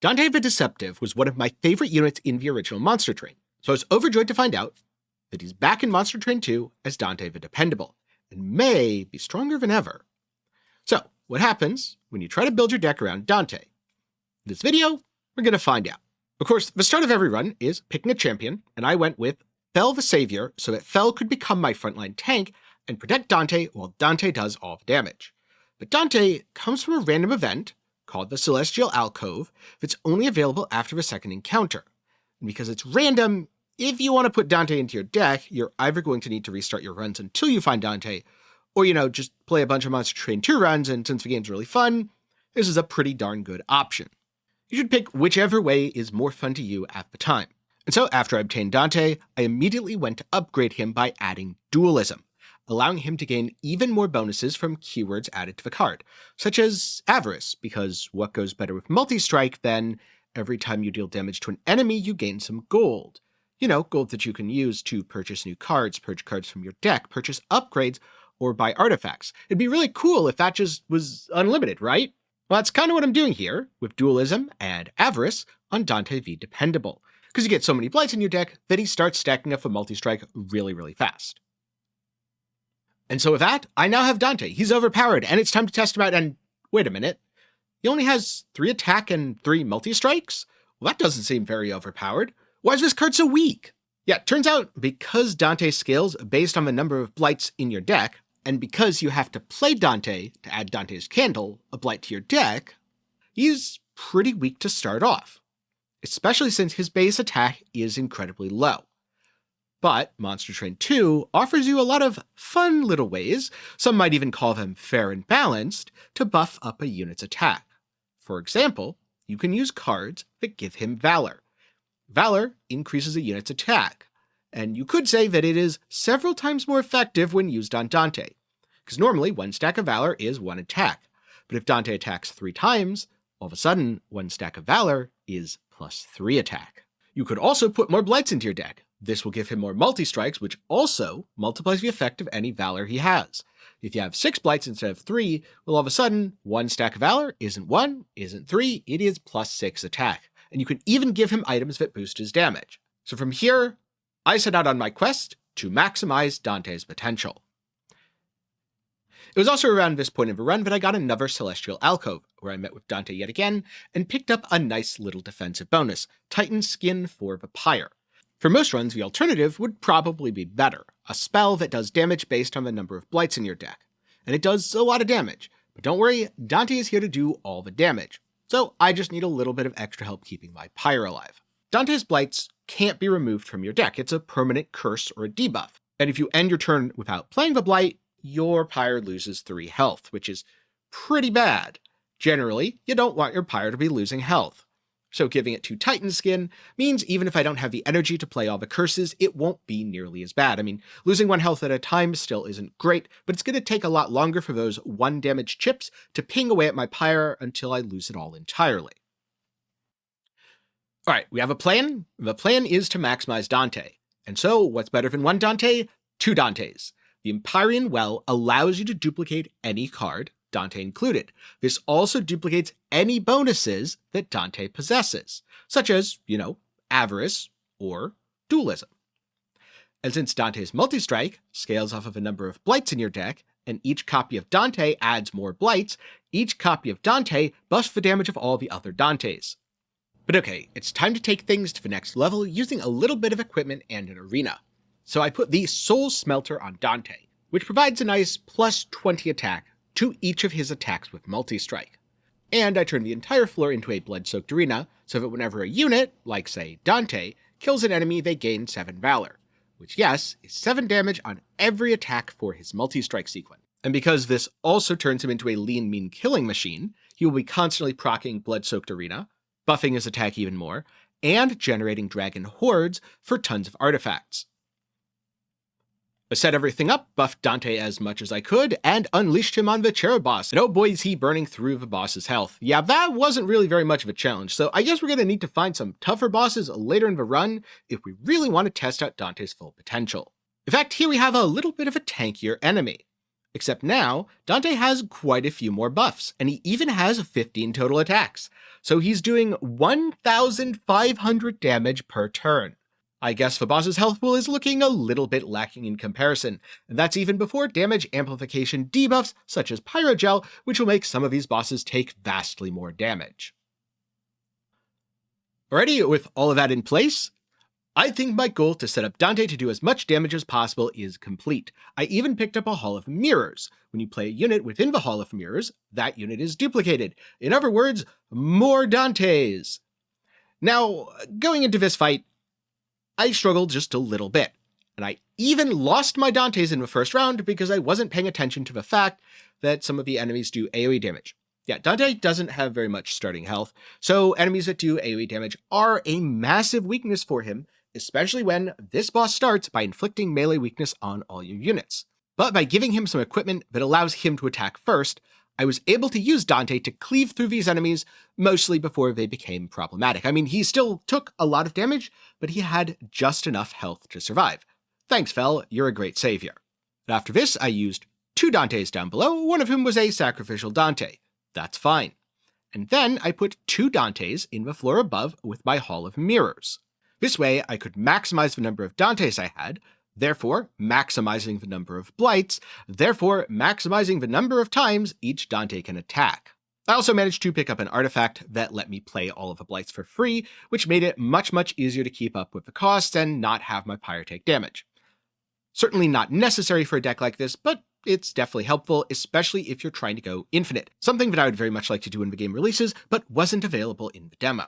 Dante the Deceptive was one of my favorite units in the original Monster Train, so I was overjoyed to find out that he's back in Monster Train 2 as Dante the Dependable, and may be stronger than ever. So, what happens when you try to build your deck around Dante? In this video, we're going to find out. Of course, the start of every run is picking a champion, and I went with Fel the Savior so that Fel could become my frontline tank and protect Dante while Dante does all the damage. But Dante comes from a random event called the Celestial Alcove that's only available after the second encounter. And because it's random, if you want to put Dante into your deck, you're either going to need to restart your runs until you find Dante, or, just play a bunch of Monster Train 2 runs, and since the game's really fun, this is a pretty darn good option. You should pick whichever way is more fun to you at the time. And so after I obtained Dante, I immediately went to upgrade him by adding Dualism, allowing him to gain even more bonuses from keywords added to the card, such as Avarice, because what goes better with multi-strike than every time you deal damage to an enemy, you gain some gold. Gold that you can use to purchase new cards, purge cards from your deck, purchase upgrades, or buy artifacts. It'd be really cool if that just was unlimited, right? Well, that's kind of what I'm doing here with Dualism and Avarice on Dante the Dependable, because you get so many blights in your deck that he starts stacking up a multi-strike really, really fast. And so with that, I now have Dante. He's overpowered, and it's time to test him out, and wait a minute. He only has 3 attack and 3 multi-strikes? Well, that doesn't seem very overpowered. Why is this card so weak? Yeah, it turns out because Dante scales based on the number of blights in your deck, and because you have to play Dante to add Dante's Candle, a blight to your deck, he's pretty weak to start off, especially since his base attack is incredibly low. But Monster Train 2 offers you a lot of fun little ways, some might even call them fair and balanced, to buff up a unit's attack. For example, you can use cards that give him Valor. Valor increases a unit's attack, and you could say that it is several times more effective when used on Dante, because normally 1 stack of Valor is 1 attack, but if Dante attacks 3 times, all of a sudden 1 stack of Valor is +3 attack. You could also put more blights into your deck. This will give him more multi-strikes, which also multiplies the effect of any Valor he has. If you have 6 blights instead of 3, well, all of a sudden, 1 stack of Valor isn't 1, isn't 3, it is +6 attack. And you can even give him items that boost his damage. So from here, I set out on my quest to maximize Dante's potential. It was also around this point in the run that I got another Celestial Alcove, where I met with Dante yet again, and picked up a nice little defensive bonus, Titan Skin for the Pyre. For most runs, the alternative would probably be better, a spell that does damage based on the number of blights in your deck. And it does a lot of damage, but don't worry, Dante is here to do all the damage. So I just need a little bit of extra help keeping my Pyre alive. Dante's blights can't be removed from your deck, it's a permanent curse or a debuff. And if you end your turn without playing the blight, your Pyre loses 3 health, which is pretty bad. Generally, you don't want your Pyre to be losing health. So giving it 2 Titan Skin means even if I don't have the energy to play all the curses, it won't be nearly as bad. I mean, losing 1 health at a time still isn't great, but it's going to take a lot longer for those 1 damage chips to ping away at my Pyre until I lose it all entirely. Alright, we have a plan. The plan is to maximize Dante. And so, what's better than 1 Dante? 2 Dantes. The Empyrean Well allows you to duplicate any card, Dante included. This also duplicates any bonuses that Dante possesses, such as, Avarice or Dualism. And since Dante's multi-strike scales off of a number of blights in your deck, and each copy of Dante adds more blights, each copy of Dante buffs the damage of all the other Dantes. But okay, it's time to take things to the next level using a little bit of equipment and an arena. So I put the Soul Smelter on Dante, which provides a nice +20 attack to each of his attacks with multi-strike. And I turn the entire floor into a blood-soaked arena, so that whenever a unit, like say Dante, kills an enemy they gain 7 Valor, which yes, is 7 damage on every attack for his multi-strike sequence. And because this also turns him into a lean, mean killing machine, he will be constantly proccing blood-soaked arena, buffing his attack even more, and generating dragon hordes for tons of artifacts. I set everything up, buffed Dante as much as I could, and unleashed him on the Cherub boss, and oh boy is he burning through the boss's health. Yeah, that wasn't really very much of a challenge, so I guess we're gonna need to find some tougher bosses later in the run if we really want to test out Dante's full potential. In fact, here we have a little bit of a tankier enemy. Except now, Dante has quite a few more buffs, and he even has 15 total attacks, so he's doing 1,500 damage per turn. I guess Vabos's health pool is looking a little bit lacking in comparison, and that's even before damage amplification debuffs such as Pyrogel, which will make some of these bosses take vastly more damage. Alrighty, with all of that in place, I think my goal to set up Dante to do as much damage as possible is complete. I even picked up a Hall of Mirrors. When you play a unit within the Hall of Mirrors, that unit is duplicated. In other words, more Dantes. Now, going into this fight, I struggled just a little bit, and I even lost my Dantes in the first round because I wasn't paying attention to the fact that some of the enemies do AoE damage. Yeah, Dante doesn't have very much starting health, so enemies that do AoE damage are a massive weakness for him, especially when this boss starts by inflicting melee weakness on all your units. But by giving him some equipment that allows him to attack first, I was able to use Dante to cleave through these enemies, mostly before they became problematic. I mean, he still took a lot of damage, but he had just enough health to survive. Thanks, Fel, you're a great savior. After this, I used 2 Dantes down below, one of whom was a sacrificial Dante. That's fine. And then I put 2 Dantes in the floor above with my Hall of Mirrors. This way, I could maximize the number of Dantes I had, therefore maximizing the number of blights, therefore maximizing the number of times each Dante can attack. I also managed to pick up an artifact that let me play all of the blights for free, which made it much easier to keep up with the costs and not have my pyre take damage. Certainly not necessary for a deck like this, but it's definitely helpful, especially if you're trying to go infinite, something that I would very much like to do when the game releases, but wasn't available in the demo.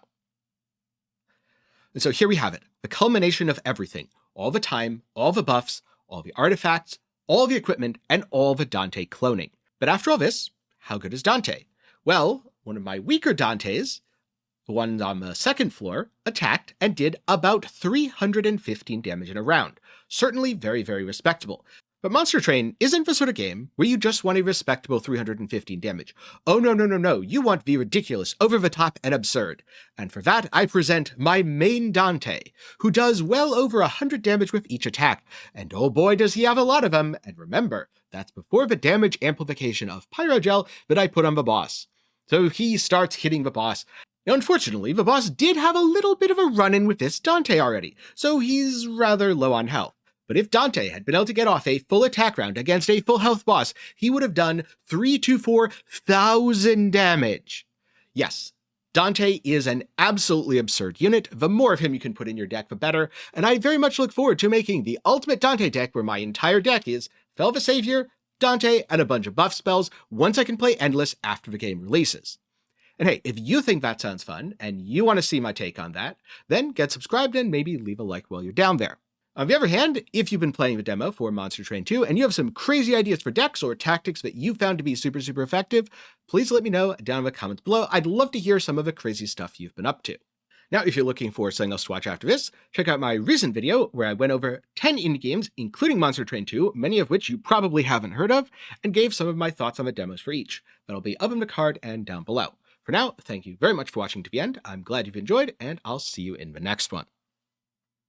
And so here we have it, the culmination of everything. All the time, all the buffs, all the artifacts, all the equipment, and all the Dante cloning. But after all this, how good is Dante? Well, one of my weaker Dantes, the one on the second floor, attacked and did about 315 damage in a round. Certainly very respectable. But Monster Train isn't the sort of game where you just want a respectable 315 damage. Oh no, you want the ridiculous, over the top, and absurd. And for that, I present my main Dante, who does well over 100 damage with each attack. And oh boy does he have a lot of them, and remember, that's before the damage amplification of Pyrogel that I put on the boss. So he starts hitting the boss. Now, unfortunately, the boss did have a little bit of a run-in with this Dante already, so he's rather low on health. But if Dante had been able to get off a full attack round against a full health boss, he would have done 3,000 to 4,000 damage. Yes, Dante is an absolutely absurd unit. The more of him you can put in your deck, the better, and I very much look forward to making the ultimate Dante deck where my entire deck is Fel the Savior, Dante, and a bunch of buff spells once I can play Endless after the game releases. And hey, if you think that sounds fun, and you want to see my take on that, then get subscribed and maybe leave a like while you're down there. On the other hand, if you've been playing the demo for Monster Train 2 and you have some crazy ideas for decks or tactics that you found to be super effective, please let me know down in the comments below. I'd love to hear some of the crazy stuff you've been up to. Now, if you're looking for something else to watch after this, check out my recent video where I went over 10 indie games, including Monster Train 2, many of which you probably haven't heard of, and gave some of my thoughts on the demos for each. That'll be up in the card and down below. For now, thank you very much for watching to the end. I'm glad you've enjoyed, and I'll see you in the next one.